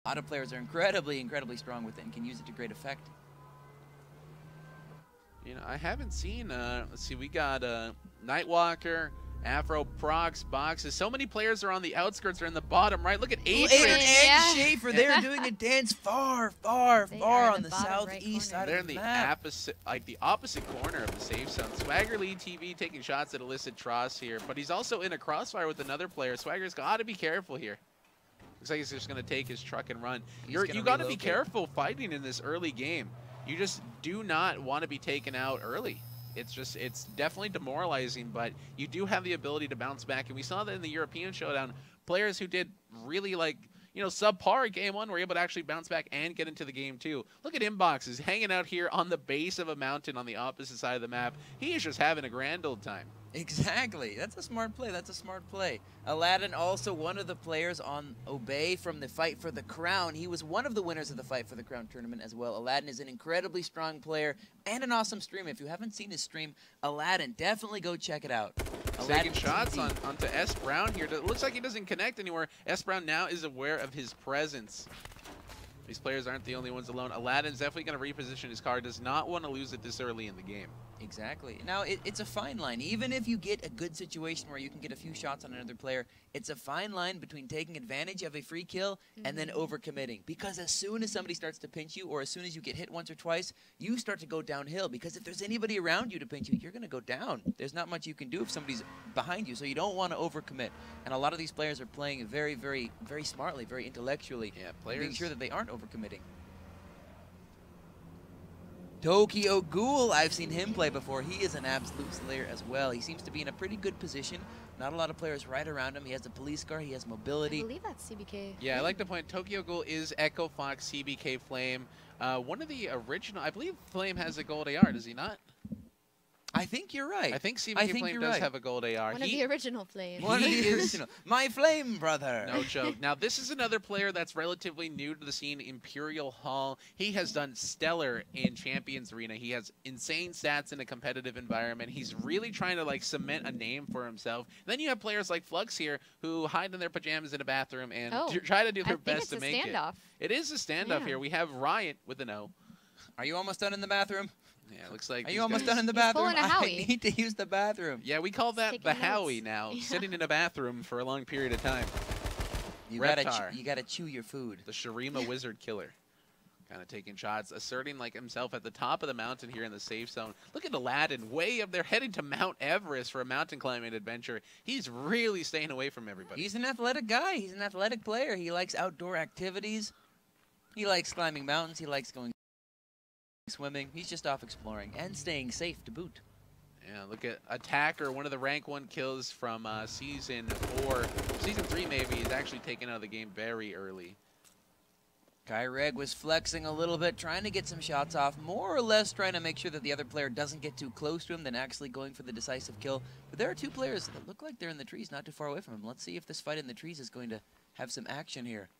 A lot of players are incredibly strong with it and can use it to great effect. You know, I haven't seen, let's see, we got Nightwalker, Afro, Prox, Boxes. So many players are on the outskirts or in the bottom right. Look at Adrian. And Schaefer, they're doing a dance far on the southeast side they're of the map. The opposite corner of the safe zone. Swagger Lead TV taking shots at illicit Tross here, but he's also in a crossfire with another player. Swagger's got to be careful here. Looks like he's just going to take his truck and run. You got to be careful fighting in this early game. You just do not want to be taken out early. It's definitely demoralizing, but you do have the ability to bounce back. And we saw that in the European Showdown. Players who did really subpar game one were able to actually bounce back and get into the game two. Look at Inboxes hanging out here on the base of a mountain on the opposite side of the map. He is just having a grand old time. Exactly. That's a smart play. That's a smart play. Aladdin, also one of the players on Obey from the Fight for the Crown. He was one of the winners of the Fight for the Crown tournament as well. Aladdin is an incredibly strong player and an awesome streamer. If you haven't seen his stream, Aladdin, definitely go check it out. Taking shots onto S. Brown here. It looks like he doesn't connect anywhere. S. Brown now is aware of his presence. These players aren't the only ones alone. Aladdin's definitely going to reposition his car. Does not want to lose it this early in the game. Exactly. Now, it's a fine line. Even if you get a good situation where you can get a few shots on another player, it's a fine line between taking advantage of a free kill and then overcommitting. Because as soon as somebody starts to pinch you, or as soon as you get hit once or twice, you start to go downhill. Because if there's anybody around you to pinch you, you're going to go down. There's not much you can do if somebody's behind you, so you don't want to overcommit. And a lot of these players are playing very smartly, very intellectually, making sure that they aren't overcommitting. Tokyo Ghoul, I've seen him play before. He is an absolute slayer as well. He seems to be in a pretty good position. Not a lot of players right around him. He has a police car. He has mobility. I believe that's CBK. Yeah, I like the point. Tokyo Ghoul is Echo Fox, CBK Flame. One of the original, I believe Flame has a gold AR, does he not? I think you're right. I think CBK Flame does have a gold AR. One of the original Flames. One of the original. My Flame brother. No joke. Now, this is another player that's relatively new to the scene, Imperial Hall. He has done stellar in Champions Arena. He has insane stats in a competitive environment. He's really trying to, cement a name for himself. And then you have players like Flux here who hide in their pajamas in a bathroom and try to do their best to make it. It is a standoff here. We have Riot with an O. Are you almost done in the bathroom? Yeah, it looks like. Are you almost done in the bathroom? I need to use the bathroom. Yeah, we call that the Howie now. Yeah. Sitting in a bathroom for a long period of time. You gotta chew your food. The Shurima Wizard Killer. Kind of taking shots, asserting himself at the top of the mountain here in the safe zone. Look at Aladdin, way up there, heading to Mount Everest for a mountain climbing adventure. He's really staying away from everybody. He's an athletic guy. He's an athletic player. He likes outdoor activities. He likes climbing mountains. He likes going swimming. He's just off exploring and staying safe to boot. Yeah, look at Attacker, one of the rank 1 kills from Season 4. Season 3 maybe. He's actually taken out of the game very early. Kyreg was flexing a little bit, trying to get some shots off, more or less trying to make sure that the other player doesn't get too close to him than actually going for the decisive kill. But there are two players that look like they're in the trees, not too far away from him. Let's see if this fight in the trees is going to have some action here.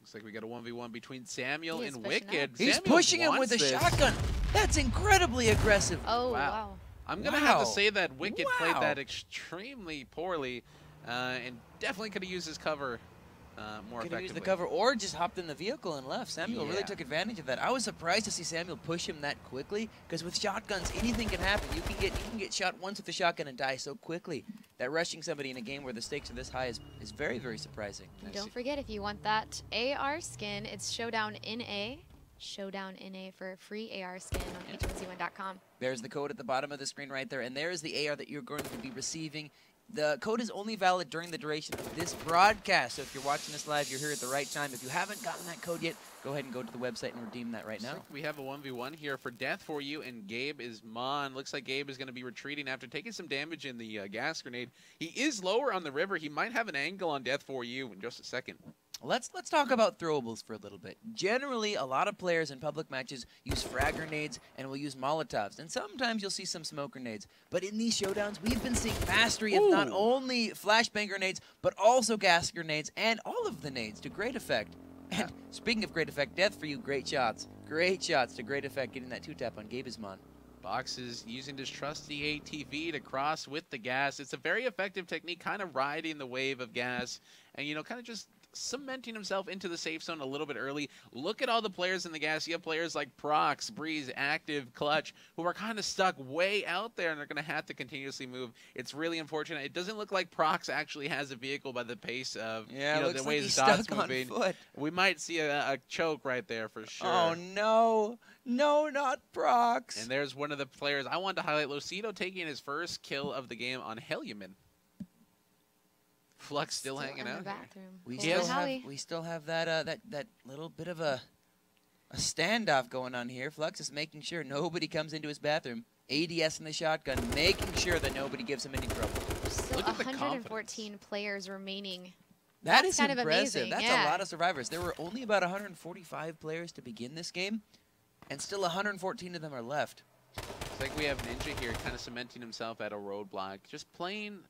Looks like we got a 1v1 between Samuel and Wicked. He's pushing him with a shotgun. That's incredibly aggressive. Oh, wow. I'm going to have to say that Wicked played that extremely poorly and definitely could have used his cover more effectively. Could have used the cover or just hopped in the vehicle and left. Samuel really took advantage of that. I was surprised to see Samuel push him that quickly because with shotguns, anything can happen. You can get shot once with a shotgun and die so quickly. That rushing somebody in a game where the stakes are this high is very surprising. And don't forget, if you want that AR skin, it's Showdown in A. Showdown in A for a free AR skin on H1Z1.com. There's the code at the bottom of the screen right there, and there's the AR that you're going to be receiving. The code is only valid during the duration of this broadcast, so if you're watching this live, you're here at the right time. If you haven't gotten that code yet, go ahead and go to the website and redeem that right now. So we have a 1v1 here for Death for You, and Gabe is Mon. Looks like Gabe is going to be retreating after taking some damage in the gas grenade. He is lower on the river. He might have an angle on Death for You in just a second. Let's talk about throwables for a little bit. Generally, a lot of players in public matches use frag grenades and will use Molotovs, and sometimes you'll see some smoke grenades. But in these showdowns, we've been seeing mastery of not only flashbang grenades, but also gas grenades and all of the nades to great effect. And speaking of great effect, Death for You, great shots. Great shots to great effect, getting that 2-tap on Gabismon. Boxes using his trusty ATV to cross with the gas. It's a very effective technique, kind of riding the wave of gas and, kind of just cementing himself into the safe zone a little bit early. Look at all the players in the gas. You have players like Prox, Breeze, Active, Clutch, who are kind of stuck way out there, and they're going to have to continuously move. It's really unfortunate. It doesn't look like Prox actually has a vehicle by the pace of the way his dot's moving. We might see a choke right there for sure. Oh, no. No, not Prox. And there's one of the players I wanted to highlight, Lucido taking his first kill of the game on Helyaman. Flux still hanging out. We still have that little bit of a standoff going on here. Flux is making sure nobody comes into his bathroom. ADS in the shotgun, making sure that nobody gives him any trouble. Still 114 players remaining. That is kind impressive. of amazing. That's a lot of survivors. There were only about 145 players to begin this game, and still 114 of them are left. It's like we have Ninja here kind of cementing himself at a roadblock, just playing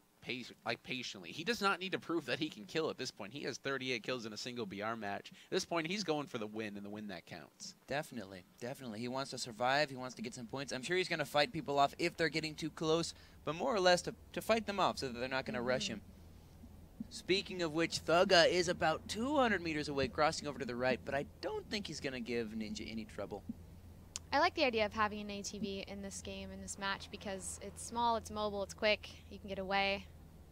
patiently. He does not need to prove that he can kill at this point. He has 38 kills in a single BR match. At this point, he's going for the win, and the win that counts. Definitely, definitely. He wants to survive. He wants to get some points. I'm sure he's going to fight people off if they're getting too close, but more or less to fight them off so that they're not going to rush him. Speaking of which, Thugga is about 200 meters away, crossing over to the right, but I don't think he's going to give Ninja any trouble. I like the idea of having an ATV in this game, in this match, because it's small, it's mobile, it's quick, you can get away,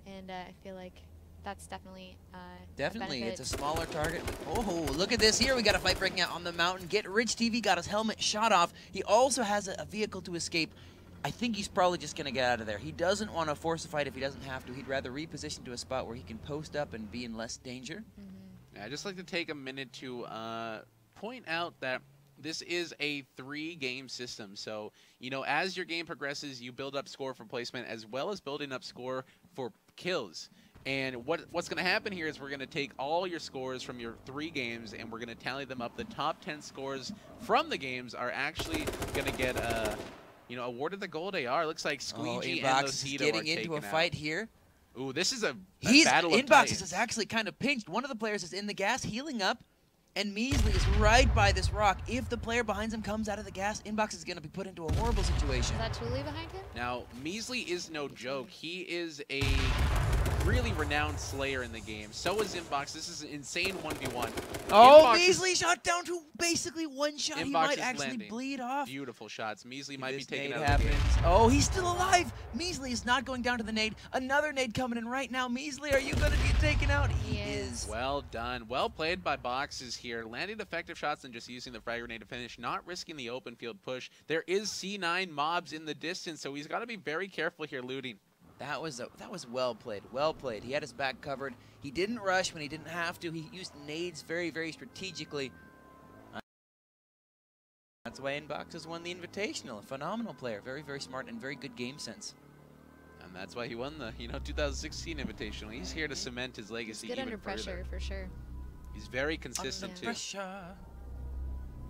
and I feel like that's definitely Definitely, it's a smaller target. Oh, look at this here. We got a fight breaking out on the mountain. Get Rich TV got his helmet shot off. He also has a vehicle to escape. I think he's probably just going to get out of there. He doesn't want to force a fight if he doesn't have to. He'd rather reposition to a spot where he can post up and be in less danger. Yeah, I'd just like to take a minute to point out that this is a 3-game system. So, as your game progresses, you build up score for placement as well as building up score for kills. And what's going to happen here is we're going to take all your scores from your 3 games and we're going to tally them up. The top 10 scores from the games are actually going to get awarded the gold AR. Looks like Squeegee and Lucido are getting into a fight here. Ooh, this is a battle of Inbox is actually kind of pinched. One of the players is in the gas, healing up. And Measley is right by this rock. If the player behind him comes out of the gas, Inbox is going to be put into a horrible situation. Is that Thule behind him? Now, Measley is no joke. He is a really renowned slayer in the game. So is Inbox. This is an insane 1v1. Oh, Measley shot down to basically one shot. He might actually bleed off. Beautiful shots. Measley might be taken out of the game. Oh, he's still alive. Measley is not going down to the nade. Another nade coming in right now. Measley, are you going to get taken out? He is. Well done. Well played by Boxes here. Landing effective shots and just using the frag grenade to finish, not risking the open field push. There is C9 mobs in the distance, so he's got to be very careful here looting. That was well played. Well played. He had his back covered. He didn't rush when he didn't have to. He used nades very, very strategically. That's why Inbox has won the Invitational. A phenomenal player. Very, very smart and very good game sense. And that's why he won the 2016 Invitational. He's here to cement his legacy. He's good under pressure, for sure. He's very consistent too. Pressure.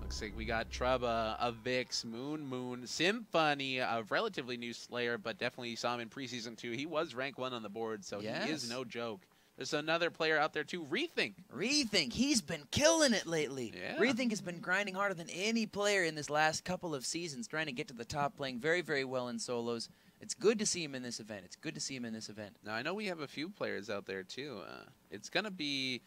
Looks like we got Trubba, a Vix, Moon, Symphony, a relatively new Slayer, but definitely you saw him in preseason 2. He was rank 1 on the board, so he is no joke. There's another player out there too, Rethink. Rethink, he's been killing it lately. Yeah. Rethink has been grinding harder than any player in this last couple of seasons, trying to get to the top, playing very, very well in solos. It's good to see him in this event. It's good to see him in this event. Now, I know we have a few players out there too. It's going to be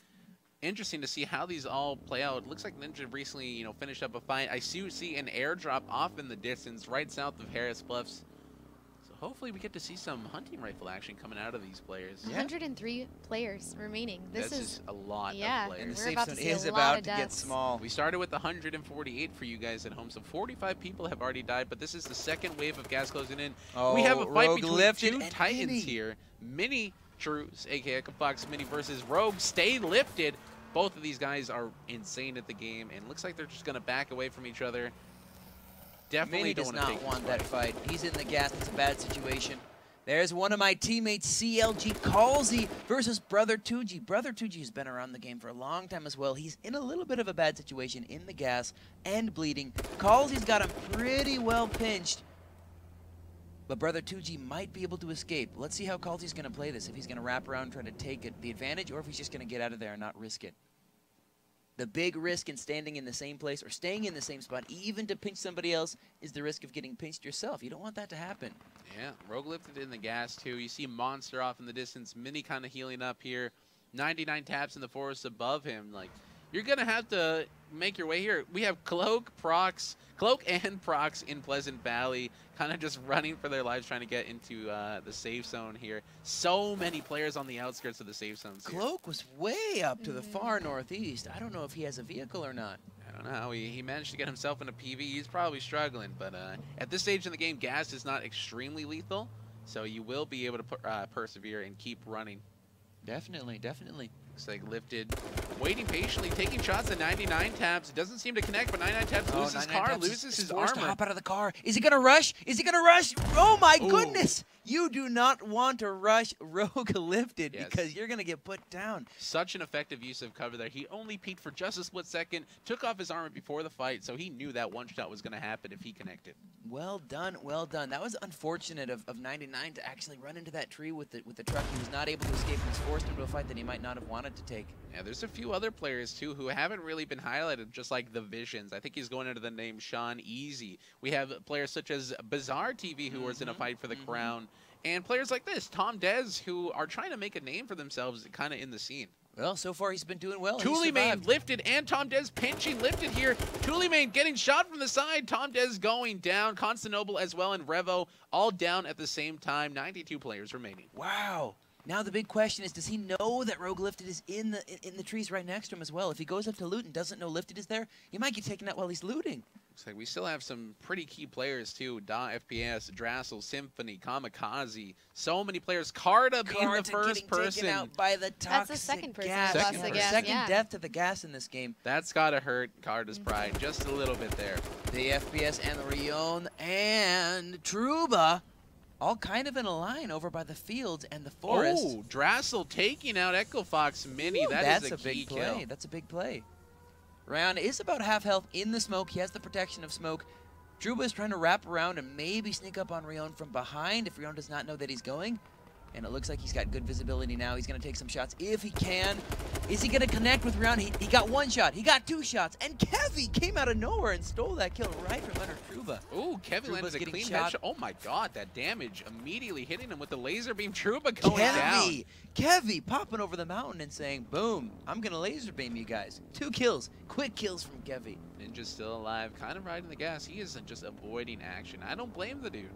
interesting to see how these all play out. It looks like Ninja recently, finished up a fight. I see an airdrop off in the distance right south of Harris Bluffs. So hopefully we get to see some hunting rifle action coming out of these players. 103 players remaining. This is a lot of players. And the safe zone is about to get small. We started with 148 for you guys at home, so 45 people have already died, but this is the second wave of gas closing in. We have a fight between 2 Titans here. Mini Trues, aka Fox Mini versus Rogue, stay lifted. Both of these guys are insane at the game, and looks like they're just going to back away from each other. Definitely does not want that fight. He's in the gas. It's a bad situation. There's one of my teammates, CLG Calzy versus Brother 2G. Brother 2G has been around the game for a long time as well. He's in a little bit of a bad situation in the gas and bleeding. Calzy's got him pretty well pinched. But Brother 2G might be able to escape. Let's see how Calzy's going to play this. If he's going to wrap around and try to take the advantage, or if he's just going to get out of there and not risk it. The big risk in standing in the same place or staying in the same spot, even to pinch somebody else, is the risk of getting pinched yourself. You don't want that to happen. Yeah, Rogue lifted in the gas too. You see Monster off in the distance. Mini kind of healing up here. 99 taps in the forest above him. Like, you're going to have to make your way here. We have Cloak and Prox in Pleasant Valley, kind of just running for their lives, trying to get into the safe zone here. So many players on the outskirts of the safe zones here. Cloak was way up to the far northeast. I don't know if he has a vehicle or not. I don't know how he managed to get himself in a PV. He's probably struggling, but at this stage in the game, gas is not extremely lethal, so you will be able to persevere and keep running. Definitely, definitely. Looks like Lifted, waiting patiently, taking shots at 99 taps. It doesn't seem to connect, but 99 taps loses his car, loses his armor. To hop out of the car. Is he gonna rush? Is he gonna rush? Oh my goodness! You do not want to rush Rogue Lifted because you're gonna get put down. Such an effective use of cover there. He only peeked for just a split second, took off his armor before the fight, so he knew that one shot was gonna happen if he connected. Well done, well done. That was unfortunate of 99 to actually run into that tree with the truck. He was not able to escape and was forced into a fight that he might not have wanted to take. Yeah, there's a few other players too who haven't really been highlighted, just like the Visions. I think he's going under the name Sean Easy. We have players such as Bizarre TV who was in a fight for the crown, and players like this, Tom Dez, who are trying to make a name for themselves kind of in the scene. Well, so far he's been doing well. Tullymain Lifted and Tom Dez pinching Lifted here. Tullymain getting shot from the side. Tom Dez going down. Constantinople as well and Revo all down at the same time. 92 players remaining. Wow. Now the big question is, does he know that Rogue Lifted is in the trees right next to him as well? If he goes up to loot and doesn't know Lifted is there, he might get taken out while he's looting. Looks like we still have some pretty key players too. Da FPS, Drassel, Symphony, Kamikaze. So many players. Carta being the first person. Taken out by the toxic That's the second person. gas. Second Death to the gas in this game. That's gotta hurt Carta's pride just a little bit there. The FPS and the Rion and Truba all kind of in a line over by the fields and the forest. Oh, Drassel taking out Echo Fox Mini. Ooh, that's a key big play. kill. That's a big play. Ryan is about half health in the smoke. He has the protection of smoke. Truba is trying to wrap around and maybe sneak up on Rion from behind if Rion does not know that he's going. And it looks like he's got good visibility now. He's going to take some shots if he can. Is he going to connect with Rion? He got one shot. He got two shots. And Kevy came out of nowhere and stole that kill right from under Truba. Ooh, Kevy landed a clean shot. headshot. Oh my god, that damage immediately hitting him with the laser beam. Truba going down. Kevy popping over the mountain and saying, boom, I'm going to laser beam you guys. 2 kills. Quick kills from Kevy. Ninja's still alive, kind of riding the gas. He isn't just avoiding action. I don't blame the dude.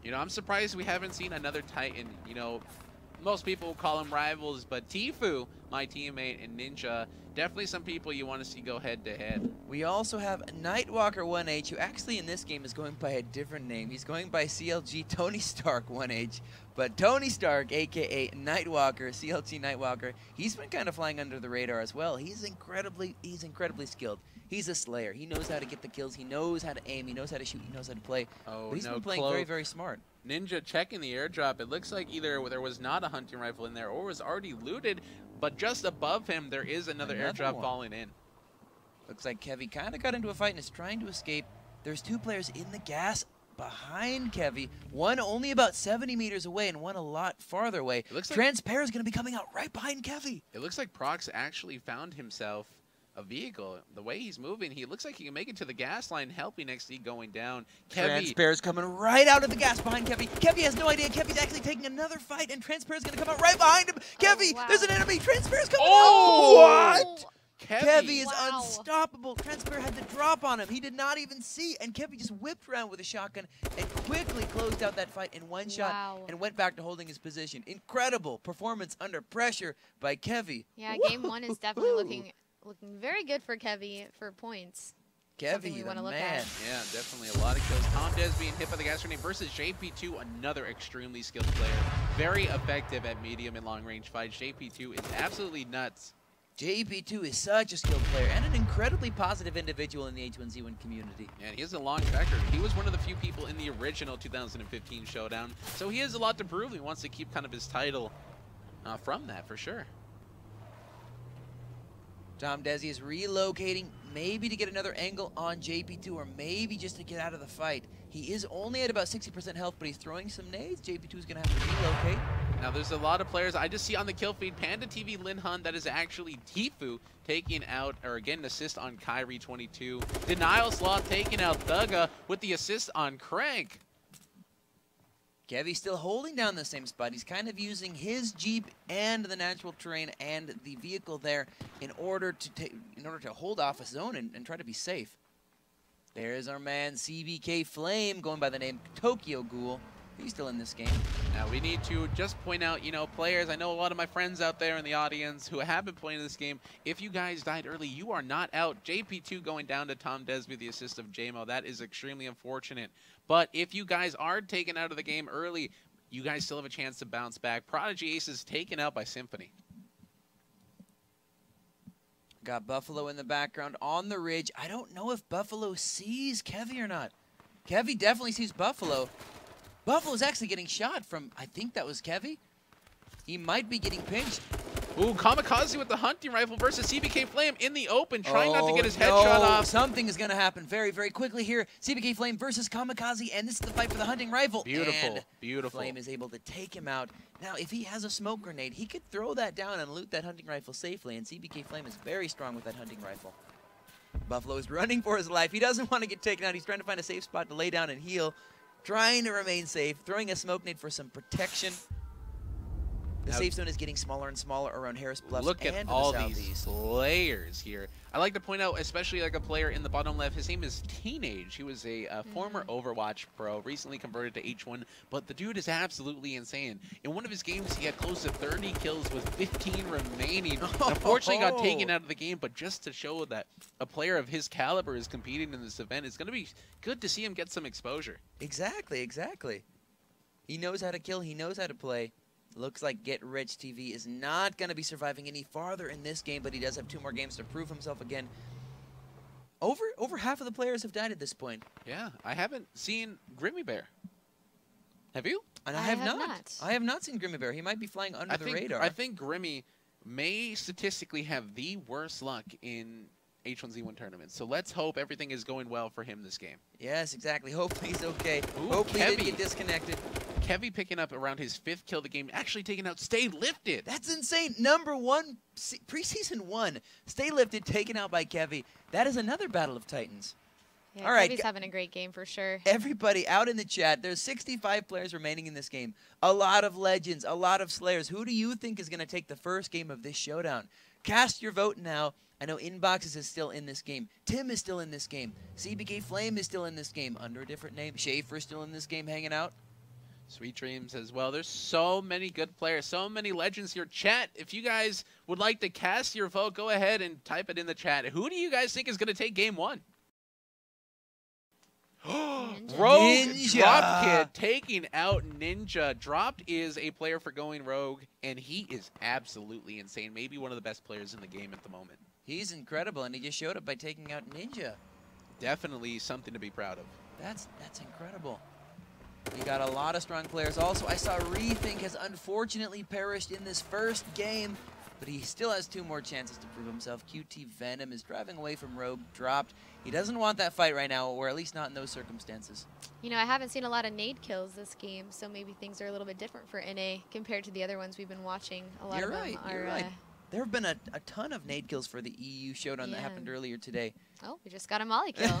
You know, I'm surprised we haven't seen another Titan. You know, most people will call him rivals, but Tifu, my teammate, and Ninja, definitely some people you want to see go head-to-head. We also have Nightwalker 1H, who actually in this game is going by a different name. He's going by CLG Tony Stark 1H. But Tony Stark, a.k.a. Nightwalker, CLG Nightwalker, he's been kind of flying under the radar as well. He's incredibly skilled. He's a slayer. He knows how to get the kills. He knows how to aim. He knows how to shoot. He knows how to play. Oh, but he's been playing very, very smart. Ninja checking the airdrop. It looks like either there was not a hunting rifle in there or was already looted, but just above him there is another airdrop falling in. Looks like Kevy kind of got into a fight and is trying to escape. There's 2 players in the gas behind Kevy. One only about 70 meters away and one a lot farther away. It looks like Transpair is going to be coming out right behind Kevy. It looks like Prox actually found himself a vehicle. The way he's moving, he looks like he can make it to the gas line, helping XD going down. Transpair's coming right out of the gas behind Kevy. Kevy has no idea. Kevy's actually taking another fight, and Transpair's going to come out right behind him. Kevy, there's an enemy. Transpair's coming out. What? Kevy is unstoppable. Transpair had the drop on him. He did not even see, and Kevy just whipped around with a shotgun and quickly closed out that fight in one shot and went back to holding his position. Incredible performance under pressure by Kevy. Yeah, game 1 is definitely looking very good for Kevy for points. Kevy, we want the to look man. at. Yeah, definitely a lot of kills. Tom Dez being hit by the gas grenade versus JP2, another extremely skilled player. Very effective at medium and long range fights. JP2 is absolutely nuts. JP2 is such a skilled player and an incredibly positive individual in the H1Z1 community. And he has a long track record. He was one of the few people in the original 2015 Showdown, so he has a lot to prove. He wants to keep kind of his title from that for sure. Tom Desi is relocating, maybe to get another angle on JP2 or maybe just to get out of the fight. He is only at about 60% health, but he's throwing some nades. JP2 is going to have to relocate. Now, there's a lot of players I just see on the kill feed. Panda TV Linhan, that is actually Tifu taking out, or again, an assist on Kyrie22. Denial Sloth taking out Thugga with the assist on Crank. Kevy still holding down the same spot. He's kind of using his Jeep and the natural terrain and the vehicle there in order to hold off a zone and try to be safe. There's our man CBK Flame going by the name Tokyo Ghoul. He's still in this game. Now we need to just point out, you know, players, I know a lot of my friends out there in the audience who have been playing this game. If you guys died early, you are not out. JP2 going down to Tom Desby, the assist of JMO. That is extremely unfortunate. But if you guys are taken out of the game early, you guys still have a chance to bounce back. Prodigy Ace is taken out by Symphony. Got Buffalo in the background on the ridge. I don't know if Buffalo sees Kevy or not. Kevy definitely sees Buffalo. Buffalo's actually getting shot from, I think that was Kevy. He might be getting pinched. Ooh, Kamikaze with the hunting rifle versus CBK Flame in the open, trying not to get his headshot off. Something is going to happen very, very quickly here. CBK Flame versus Kamikaze, and this is the fight for the hunting rifle. Beautiful, and beautiful. Flame is able to take him out. Now, if he has a smoke grenade, he could throw that down and loot that hunting rifle safely, and CBK Flame is very strong with that hunting rifle. Buffalo is running for his life. He doesn't want to get taken out. He's trying to find a safe spot to lay down and heal. Trying to remain safe, throwing a smoke nade for some protection. The safe zone is getting smaller and smaller around Harris Bluffs. Look at all these players here. I like to point out, especially like a player in the bottom left, his name is Teenage. He was a former Overwatch pro, recently converted to H1, but the dude is absolutely insane. In one of his games, he had close to 30 kills with 15 remaining. And unfortunately got taken out of the game, but just to show that a player of his caliber is competing in this event, it's going to be good to see him get some exposure. Exactly, exactly. He knows how to kill, he knows how to play. Looks like Get Rich TV is not going to be surviving any farther in this game, but he does have 2 more games to prove himself again. Over half of the players have died at this point. Yeah, I haven't seen Grimmy Bear. Have you? And I have not. I have not seen Grimmy Bear. He might be flying under the radar. I think Grimmy may statistically have the worst luck in H1Z1 tournaments. So let's hope everything is going well for him this game. Yes, exactly. Hopefully he's okay. Ooh, hopefully he didn't get disconnected. Kevy picking up around his 5th kill of the game, actually taking out Stay Lifted. That's insane. #1, preseason 1. Stay Lifted, taken out by Kevy. That is another Battle of Titans. Yeah, all right. Kevy's having a great game for sure. Everybody out in the chat, there's 65 players remaining in this game. A lot of legends, a lot of slayers. Who do you think is going to take the first game of this showdown? Cast your vote now. I know Inboxes is still in this game. Tim is still in this game. CBK Flame is still in this game under a different name. Schaefer is still in this game hanging out. Sweet Dreams as well. There's so many good players, so many legends here. Chat, if you guys would like to cast your vote, go ahead and type it in the chat. Who do you guys think is going to take game 1? Rogue Ninja. Drop Kid taking out Ninja. Dropped is a player for going rogue, and he is absolutely insane. Maybe one of the best players in the game at the moment. He's incredible, and he just showed up by taking out Ninja. Definitely something to be proud of. That's incredible. You got a lot of strong players. Also, I saw Rethink has unfortunately perished in this first game, but he still has 2 more chances to prove himself. QT Venom is driving away from Rogue, dropped. He doesn't want that fight right now, or at least not in those circumstances. You know, I haven't seen a lot of nade kills this game, so maybe things are a little bit different for NA compared to the other ones we've been watching. A lot You're of them right, are, you're right. There have been a ton of nade kills for the EU showdown that happened earlier today. Oh, we just got a molly kill.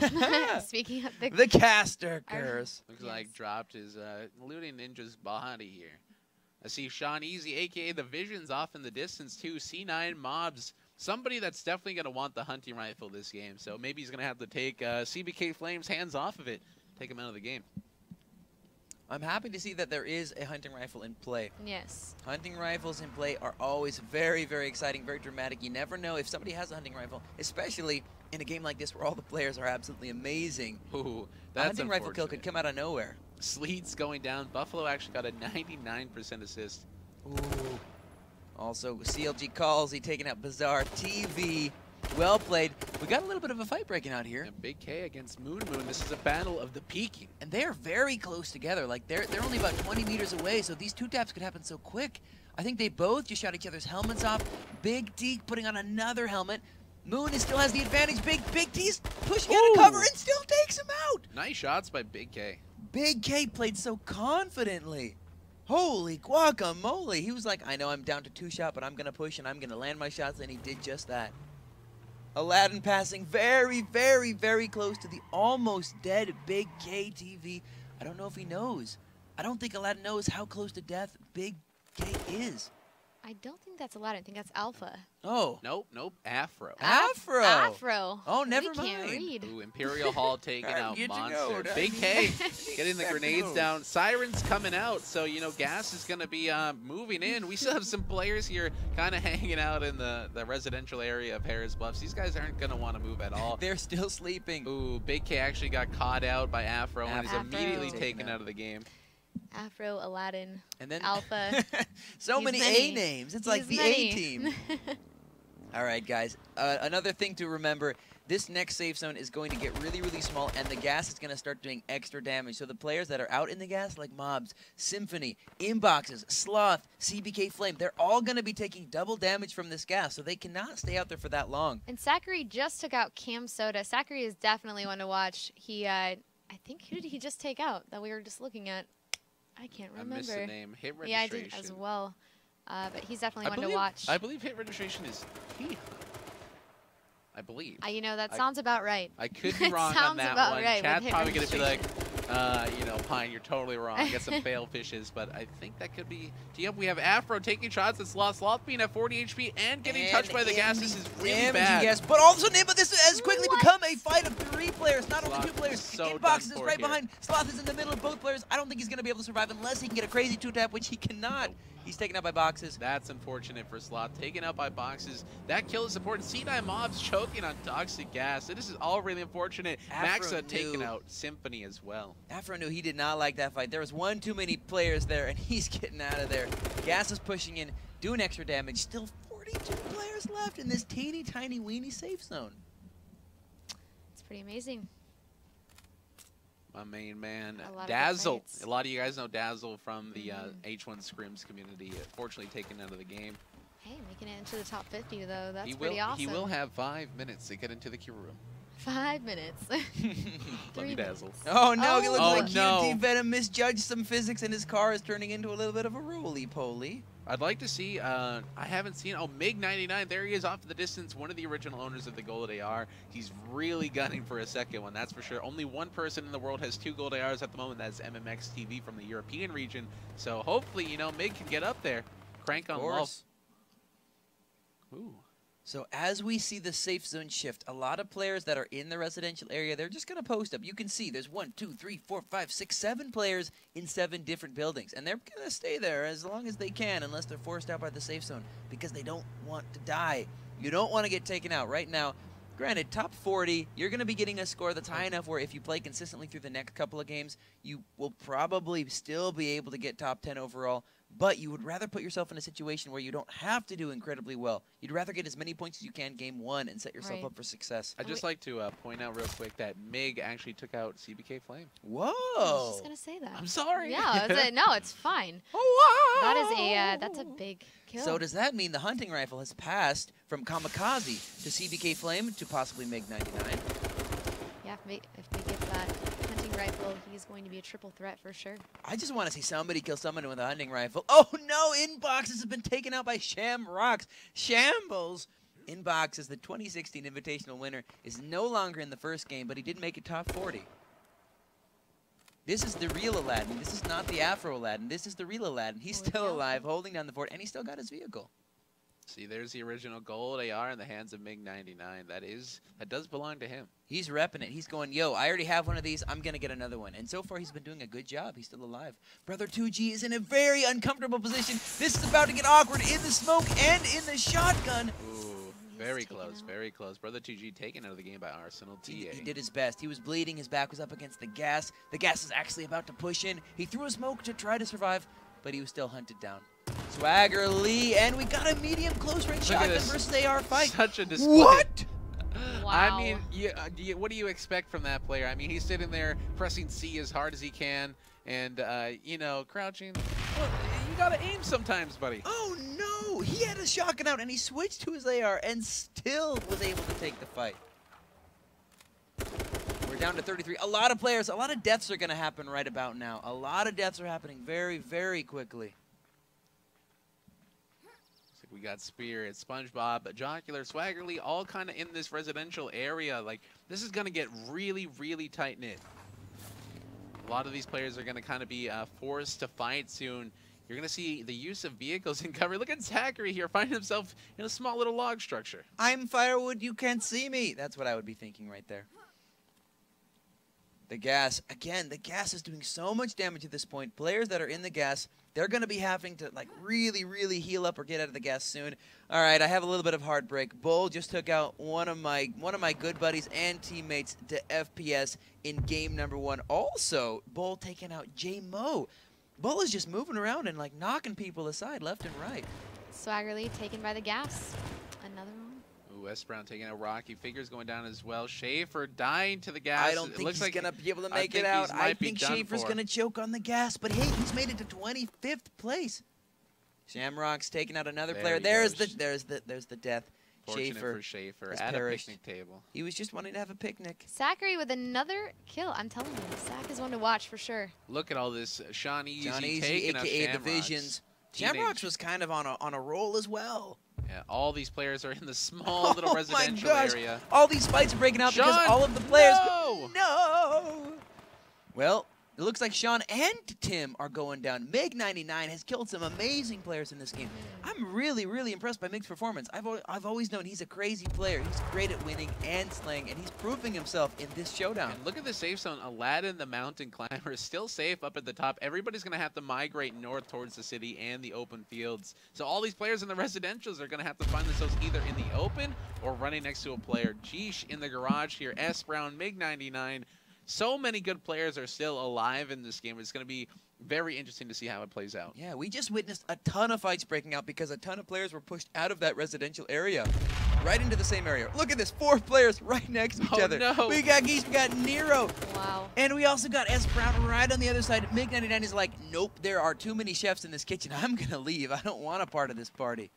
Speaking of the caster curse. Looks like Dropped is looting Ninja's body here. I see Sean Easy, a.k.a. the Vision's off in the distance too. C9 Mobs, somebody that's definitely going to want the hunting rifle this game. So maybe he's going to have to take CBK Flame's hands off of it, take him out of the game. I'm happy to see that there is a hunting rifle in play. Yes. Hunting rifles in play are always very, very exciting, very dramatic. You never know if somebody has a hunting rifle, especially in a game like this where all the players are absolutely amazing. Ooh, a that's hunting rifle kill could come out of nowhere. Sleet's going down. Buffalo actually got a 99% assist. Ooh. Also, CLG calls. He taking out Bizarre TV. Well played. We got a little bit of a fight breaking out here. And Big K against Moon Moon. This is a battle of the peaking. And they're very close together. Like they're only about 20 meters away, so these 2 taps could happen so quick. I think they both just shot each other's helmets off. Big T putting on another helmet. Moon still has the advantage. Big T's pushing out of cover and still takes him out. Nice shots by Big K. Big K played so confidently. Holy guacamole. He was like, I know I'm down to 2 shot, but I'm going to push and I'm going to land my shots, and he did just that. Aladdin passing very, very, very close to the almost dead Big K TV. I don't know if he knows. I don't think Aladdin knows how close to death Big K is. I don't think that's Aladdin. I think that's Alpha. Oh. Nope, nope. Afro. Afro. Afro. Oh, never we can't mind. read. Ooh, Imperial Hall taking out Get to Monster. go, Big Dad. K getting the Back to grenades go. down. Siren's coming out, so, you know, Gas is going to be moving in. We still have some players here kind of hanging out in the residential area of Harris Bluffs. These guys aren't going to want to move at all. They're still sleeping. Ooh, Big K actually got caught out by Afro and is Afro. immediately Taken taken out. out of the game. Afro, Aladdin, And then Alpha. so He's many many. A names. It's He's like the many. A team. All right, guys. Another thing to remember, this next safe zone is going to get really, really small, and the gas is going to start doing extra damage. So the players that are out in the gas, like Mobs, Symphony, Inboxes, Sloth, CBK Flame, they're all going to be taking double damage from this gas, so they cannot stay out there for that long. And Zachary just took out Cam Soda. Zachary is definitely one to watch. He, I think, who did he just take out that we were just looking at? I can't I remember. missed the name. Hit Yeah, I registration. did as well. But he's definitely one to watch. I believe hit registration is T. I believe. You know, that sounds about right. I could be wrong on Sounds that about one. right with Chat's hit probably going to be like, registration. you know, Pine, you're totally wrong. Get some fail fishes, but I think that could be. Yep, we have Afro taking shots at Sloth. Sloth being at 40 HP and getting touched by the gas. This is really bad. Yes, but all of a sudden, but this has quickly What? become a fight of 3 players, not only Sloth 2 players. is so Inboxes done is for right here. behind. Sloth is in the middle of both players. I don't think he's going to be able to survive unless he can get a crazy 2-tap, which he cannot. Nope. He's taken out by Boxes. That's unfortunate for Sloth. Taken out by Boxes. That kill is important. C9 Mobs choking on Toxic Gas. This is all really unfortunate. Afro Maxa taking knew. out Symphony as well. Afro knew he did not like that fight. There was one too many players there, and he's getting out of there. Gas is pushing in, doing extra damage. Still 42 players left in this teeny tiny weeny safe zone. It's pretty amazing. My main man, A lot of good Dazzle. fights. A lot of you guys know Dazzle from the H1 Scrims community. Fortunately taken out of the game. Hey, making it into the top 50, though. That's He pretty awesome. He will have 5 minutes to get into the queue room. 5 minutes. Love 3 you, Dazzle. minutes. Oh no, he Oh. looks Oh, like no. QT Venom misjudged some physics and his car is turning into a little bit of a roly-poly. I'd like to see, I haven't seen, MiG99, there he is off in the distance, one of the original owners of the Gold AR. He's really gunning for a second one, that's for sure. Only one person in the world has 2 Gold ARs at the moment, that's MMX TV from the European region. So hopefully, you know, MiG can get up there. Crank on love. Ooh. So as we see the safe zone shift, a lot of players that are in the residential area, they're just going to post up. You can see there's 1, 2, 3, 4, 5, 6, 7 players in 7 different buildings. And they're going to stay there as long as they can unless they're forced out by the safe zone because they don't want to die. You don't want to get taken out right now. Granted, top 40, you're going to be getting a score that's high enough where if you play consistently through the next couple of games, you will probably still be able to get top 10 overall. But you would rather put yourself in a situation where you don't have to do incredibly well. You'd rather get as many points as you can game 1 and set yourself Right. up for success. I'd just like to point out real quick that MiG actually took out CBK Flame. Whoa! I was just gonna say that. I'm sorry. Yeah, no, it's fine. Oh, wow. That is that's a big kill. So does that mean the hunting rifle has passed from Kamikaze to CBK Flame to possibly MiG-99? Yeah, if they get that hunting rifle, he's going to be a triple threat for sure. I just want to see somebody kill someone with a hunting rifle. Oh no! Inboxes have been taken out by Shamrocks. Shambles! Inboxes, the 2016 Invitational winner, is no longer in the first game, but he did make it top 40. This is the real Aladdin. This is not the Afro Aladdin. This is the real Aladdin. He's Holy still cow. alive, holding down the fort, and he still got his vehicle. See, there's the original Gold AR in the hands of MiG-99. That does belong to him. He's repping it. He's going, yo, I already have one of these. I'm going to get another one. And so far, he's been doing a good job. He's still alive. Brother 2G is in a very uncomfortable position. This is about to get awkward in the smoke and in the shotgun. Ooh, He's very taken close, out. very close. Brother 2G taken out of the game by Arsenal TA. He did his best. He was bleeding. His back was up against the gas. The gas is actually about to push in. He threw a smoke to try to survive, but he was still hunted down. Swagger Lee, and we got a medium close range Look at shotgun this. versus AR fight. Such a display. What? Wow. I mean, what do you expect from that player? I mean, he's sitting there pressing C as hard as he can and, you know, crouching. Well, you got to aim sometimes, buddy. Oh, no. He had a shotgun out, and he switched to his AR and still was able to take the fight. We're down to 33. A lot of players, a lot of deaths are going to happen right about now. A lot of deaths are happening very, very quickly. We got Spirit, SpongeBob, Jocular, Swaggerly, all kind of in this residential area. Like, this is going to get really, really tight-knit. A lot of these players are going to kind of be forced to fight soon. You're going to see the use of vehicles in cover. Look at Zachary here, finding himself in a small little log structure. I'm firewood, you can't see me. That's what I would be thinking right there. The gas, again, the gas is doing so much damage at this point. Players that are in the gas, they're going to be having to like really, really heal up or get out of the gas soon. All right, I have a little bit of heartbreak. Bull just took out one of my good buddies and teammates to FPS in game number 1. Also, Bull taking out J-Mo. Bull is just moving around and like knocking people aside left and right. Swaggerly taken by the gas. Another one. Ooh, S. Brown taking out Rocky. Figures going down as well. Schaefer dying to the gas. I don't think he's going to be able to make it out. I think Schaefer's going to choke on the gas, but hey, he's made it to 25th place. Shamrock's taking out another player. There's the death. Fortunate for Schaefer at a picnic table. He was just wanting to have a picnic. Zachary with another kill. I'm telling you, Zach is one to watch for sure. Look at all this. Sean Easy taking out a.k.a. Divisions. Shamrocks was kind of on a roll as well. Yeah, all these players are in the small little residential area. All these fights are breaking out because all of the players. No! Well, it looks like Sean and Tim are going down. Mig99 has killed some amazing players in this game. I'm really, really impressed by Mig's performance. I've always known he's a crazy player. He's great at winning and slaying, and he's proving himself in this showdown. And look at the safe zone. Aladdin, the mountain climber, is still safe up at the top. Everybody's going to have to migrate north towards the city and the open fields. So all these players in the residentials are going to have to find themselves either in the open or running next to a player. Jeesh in the garage here. S. Brown, Mig99. So many good players are still alive in this game. It's going to be very interesting to see how it plays out. Yeah, we just witnessed a ton of fights breaking out because a ton of players were pushed out of that residential area, right into the same area. Look at this, 4 players right next to each other. No. We got Geese, we got Nero. Wow. And we also got S. Brown right on the other side. Mig99 is like, nope, there are too many chefs in this kitchen. I'm going to leave. I don't want a part of this party.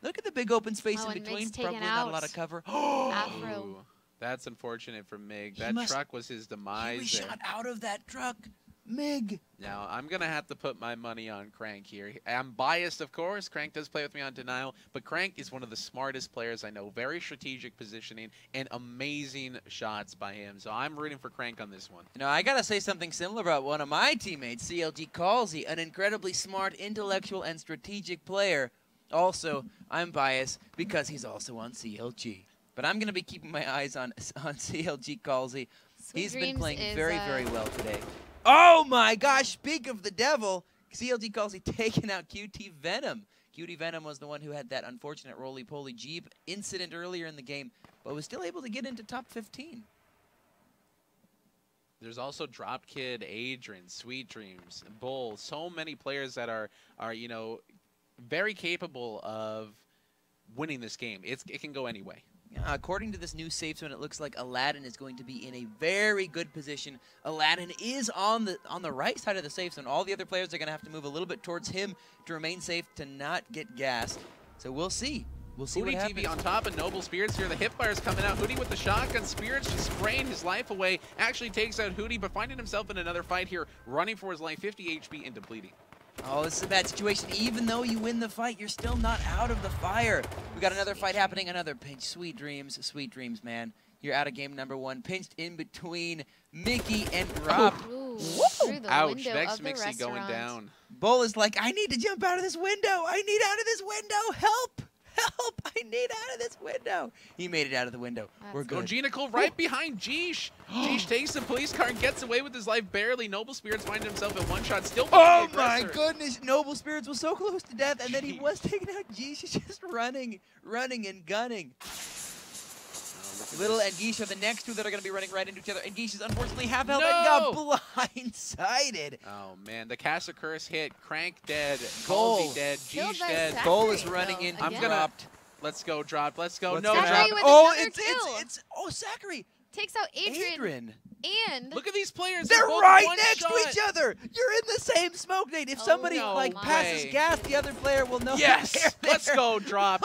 Look at the big open space in between. Probably not a lot of cover. Afro. Ooh. That's unfortunate for Mig. That truck was his demise. He shot out of that truck. Mig. Now, I'm going to have to put my money on Crank here. I'm biased, of course. Crank does play with me on Denial, but Crank is one of the smartest players I know. Very strategic positioning and amazing shots by him. So I'm rooting for Crank on this one. You know, I got to say something similar about one of my teammates, CLG Calsey, an incredibly smart, intellectual, and strategic player. Also, I'm biased because he's also on CLG. But I'm going to be keeping my eyes on CLG Calsey. He's been playing very, very well today. Oh my gosh, speak of the devil. CLG Calsey taking out QT Venom. QT Venom was the one who had that unfortunate roly-poly Jeep incident earlier in the game, but was still able to get into top 15. There's also Dropkid, Adrian, Sweet Dreams, Bull. So many players that are you know, very capable of winning this game. It can go any way. According to this new safe zone, it looks like Aladdin is going to be in a very good position. Aladdin is on the right side of the safe zone. All the other players are going to have to move a little bit towards him to remain safe, to not get gassed. So we'll see. We'll see what happens. TV on top of Noble Spirits here. The hipfire's coming out. Hootie with the shotgun. Spirits just spraying his life away. Actually takes out Hootie, but finding himself in another fight here, running for his life, 50 HP and depleting. Oh, this is a bad situation. Even though you win the fight, you're still not out of the fire. We got another fight happening, another pinch. Sweet dreams, man. You're out of game number 1. Pinched in between Mickey and Rob. Ooh, ouch, Vex Mixie going down. Bull is like, I need to jump out of this window. I need out of this window. Help. Help! I need out of this window. He made it out of the window. We're good. Gina Cole right behind Jeesh. Jeesh takes the police car and gets away with his life barely. Noble Spirits finding himself in one shot. Still oh my goodness. Noble Spirits was so close to death, and then he was taken out. Jeesh is just running and gunning. Little and Geesh are the next two that are going to be running right into each other. And Geesh is unfortunately half health and got blindsided. Oh, man. The Caster Curse hit. Crank dead. Goal. Calsey dead. Jeesh dead. Goal is running in. I'm going to... Let's go, drop. Let's go. No, drop. Oh, oh, Zachary. Takes out Adrian. And look at these players. They're right next to each other. You're in the same smoke, Nate. If somebody passes gas, the other player will know. Yes. Let's go, drop.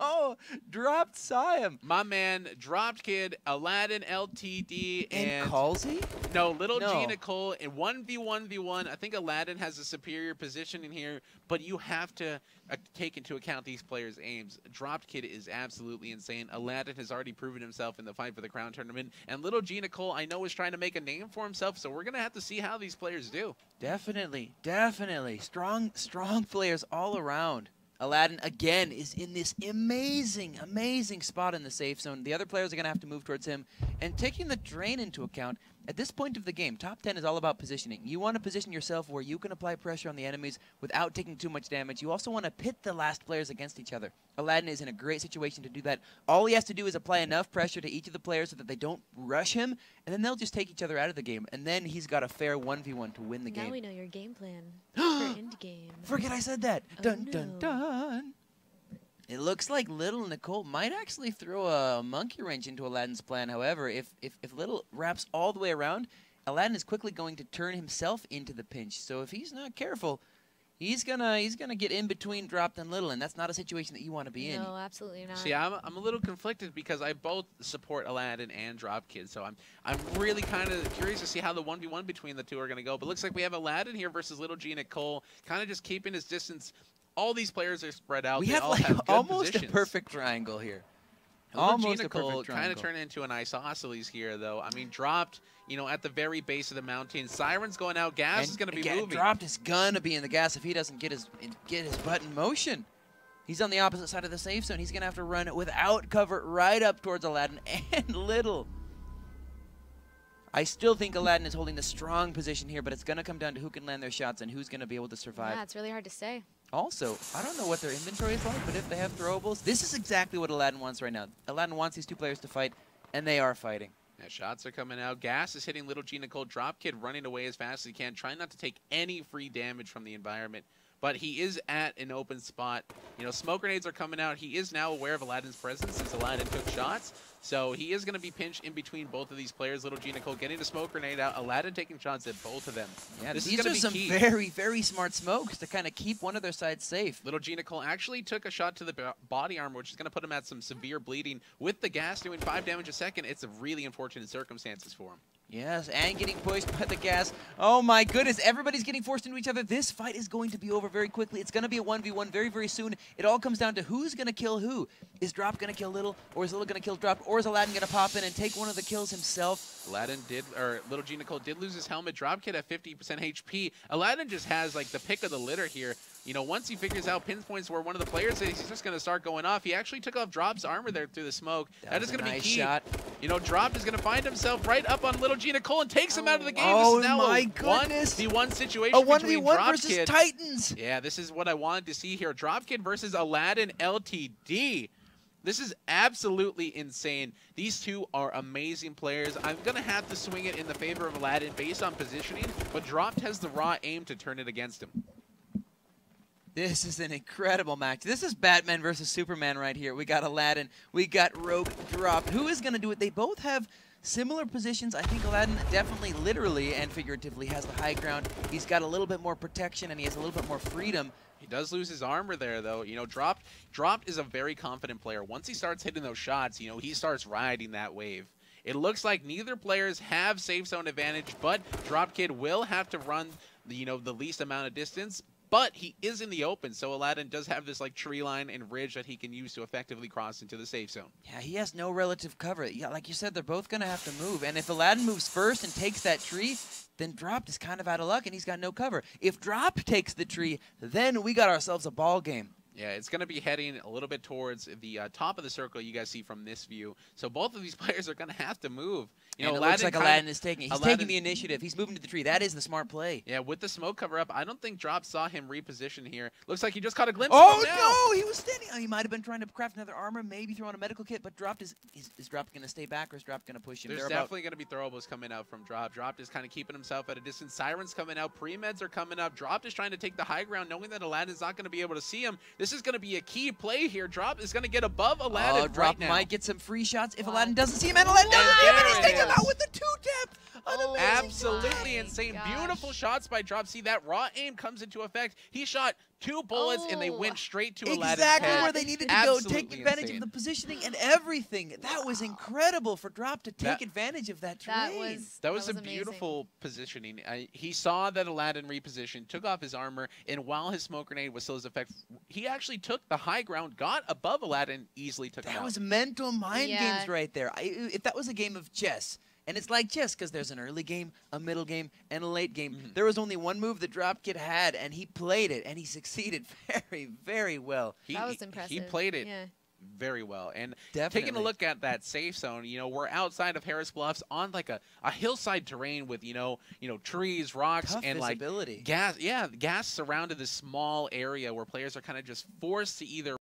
no! Dropped saw him. My man dropped Kid, Aladdin, LTD, and Halsey? No, Little G Nicole in 1v1v1. I think Aladdin has a superior position in here, but you have to take into account these players' aims. Dropped Kid is absolutely insane. Aladdin has already proven himself in the Fight for the Crown tournament, and Little G Nicole, I know, is trying to make a name for himself, so we're going to have to see how these players do. Definitely, definitely. Strong players all around. Aladdin, again, is in this amazing spot in the safe zone. The other players are going to have to move towards him. And taking the drain into account, at this point of the game, top 10 is all about positioning. You want to position yourself where you can apply pressure on the enemies without taking too much damage. You also want to pit the last players against each other. Aladdin is in a great situation to do that. All he has to do is apply enough pressure to each of the players so that they don't rush him, and then they'll just take each other out of the game. And then he's got a fair 1v1 to win the game. Now we know your game plan for endgame. Forget I said that. Oh, Dun, no. dun, dun. It looks like Little Nicole might actually throw a monkey wrench into Aladdin's plan. However, if Little wraps all the way around, Aladdin is quickly going to turn himself into the pinch. So if he's not careful, he's gonna get in between Dropped and Little, and that's not a situation that you want to be in. No, absolutely not. See, I'm a little conflicted because I both support Aladdin and Drop Kid, so I'm really kind of curious to see how the 1v1 between the two are going to go. But looks like we have Aladdin here versus Little G Nicole, kind of just keeping his distance. All these players are spread out. We they have all like have good almost positions. a perfect triangle here. Almost a perfect triangle. Kind of turn into an isosceles here, though. I mean, Dropped, you know, at the very base of the mountain. Siren's going out. Gas is going to be moving. Dropped is going to be in the gas if he doesn't get his butt in motion. He's on the opposite side of the safe zone. He's going to have to run without cover right up towards Aladdin and Little. I still think Aladdin is holding a strong position here, but it's going to come down to who can land their shots and who's going to be able to survive. Yeah, it's really hard to say. Also, I don't know what their inventory is like, but if they have throwables, this is exactly what Aladdin wants right now. Aladdin wants these two players to fight, and they are fighting. Yeah, shots are coming out. Gas is hitting Little G Nicole. Drop Kid running away as fast as he can, trying not to take any free damage from the environment. But he is at an open spot. You know, smoke grenades are coming out. He is now aware of Aladdin's presence since Aladdin took shots. So he is going to be pinched in between both of these players. Little G Nicole getting the smoke grenade out. Aladdin taking shots at both of them. Yeah, this these is are going to some be key. very smart smokes to kind of keep one of their sides safe. Little G Nicole actually took a shot to the body armor, which is going to put him at some severe bleeding. With the gas doing 5 damage a second, it's a really unfortunate circumstances for him. Yes, and getting pushed by the gas. Oh my goodness, everybody's getting forced into each other. This fight is going to be over very quickly. It's going to be a 1v1 very soon. It all comes down to who's going to kill who. Is Drop going to kill Little, or is Little going to kill Drop, or is Aladdin going to pop in and take one of the kills himself? Little G Nicole did lose his helmet. Drop Kid at 50% HP. Aladdin just has like the pick of the litter here. You know, once he figures out pinpoints where one of the players is, he's just going to start going off. He actually took off Drop's armor there through the smoke. That is going to be key. Shot. You know, Drop is going to find himself right up on Little G Nicole and takes him out of the game. Oh, this is now my a goodness. 1v1 situation A between 1v1 Drop versus Kid. Titans. Yeah, this is what I wanted to see here. Drop Kid versus Aladdin LTD. This is absolutely insane. These two are amazing players. I'm going to have to swing it in the favor of Aladdin based on positioning, but Dropped has the raw aim to turn it against him. This is an incredible match. This is Batman versus Superman right here. We got Aladdin. We got Rogue Dropped. Who is going to do it? They both have similar positions. I think Aladdin definitely literally and figuratively has the high ground. He's got a little bit more protection, and he has a little bit more freedom. He does lose his armor there, though. You know, Dropped is a very confident player. Once he starts hitting those shots, you know, he starts riding that wave. It looks like neither players have safe zone advantage, but Drop Kid will have to run, you know, the least amount of distance. But he is in the open, so Aladdin does have this like tree line and ridge that he can use to effectively cross into the safe zone. Yeah, he has no relative cover. Yeah, like you said, they're both going to have to move. And if Aladdin moves first and takes that tree, then Dropped is kind of out of luck and he's got no cover. If Dropped takes the tree, then we got ourselves a ball game. Yeah, it's going to be heading a little bit towards the top of the circle you guys see from this view. So both of these players are going to have to move. You know, it looks like Aladdin is taking it. He's taking the initiative. He's moving to the tree. That is the smart play. Yeah, with the smoke cover up, I don't think Drop saw him reposition here. Looks like he just caught a glimpse of him now. No! He was standing. He might have been trying to craft another armor, maybe throw on a medical kit, but Dropped is Drop going to stay back or is Drop going to push him? There's definitely going to be throwables coming out from Drop. Drop is kind of keeping himself at a distance. Siren's coming out. Pre-meds are coming up. Drop is trying to take the high ground, knowing that Aladdin's not going to be able to see him. This is going to be a key play here. Drop is going to get above Aladdin Drop right now. might get some free shots if Aladdin doesn't see him, and Aladdin doesn't see him, and he's taking him out with the 2-tap. Absolutely my insane. gosh. Beautiful shots by Drop. See, that raw aim comes into effect. He shot 2 bullets and they went straight to Aladdin's Exactly head. where they needed to go. Absolutely Take advantage insane. of the positioning and everything. That was incredible for Drop to take advantage of that terrain. That was a amazing. beautiful positioning. He saw that Aladdin repositioned, took off his armor, and while his smoke grenade was still his effect, he actually took the high ground, got above Aladdin, easily took him out. That was mental mind games right there. If that was a game of chess, and it's like chess because there's an early game, a middle game, and a late game. There was only one move that Dropkid had, and he played it, and he succeeded very, very well. That was impressive. He played it very well. And taking a look at that safe zone, we're outside of Harris Bluffs on like a hillside terrain with, trees, rocks, Tough and visibility. like gas. Yeah, gas surrounded this small area where players are kind of just forced to either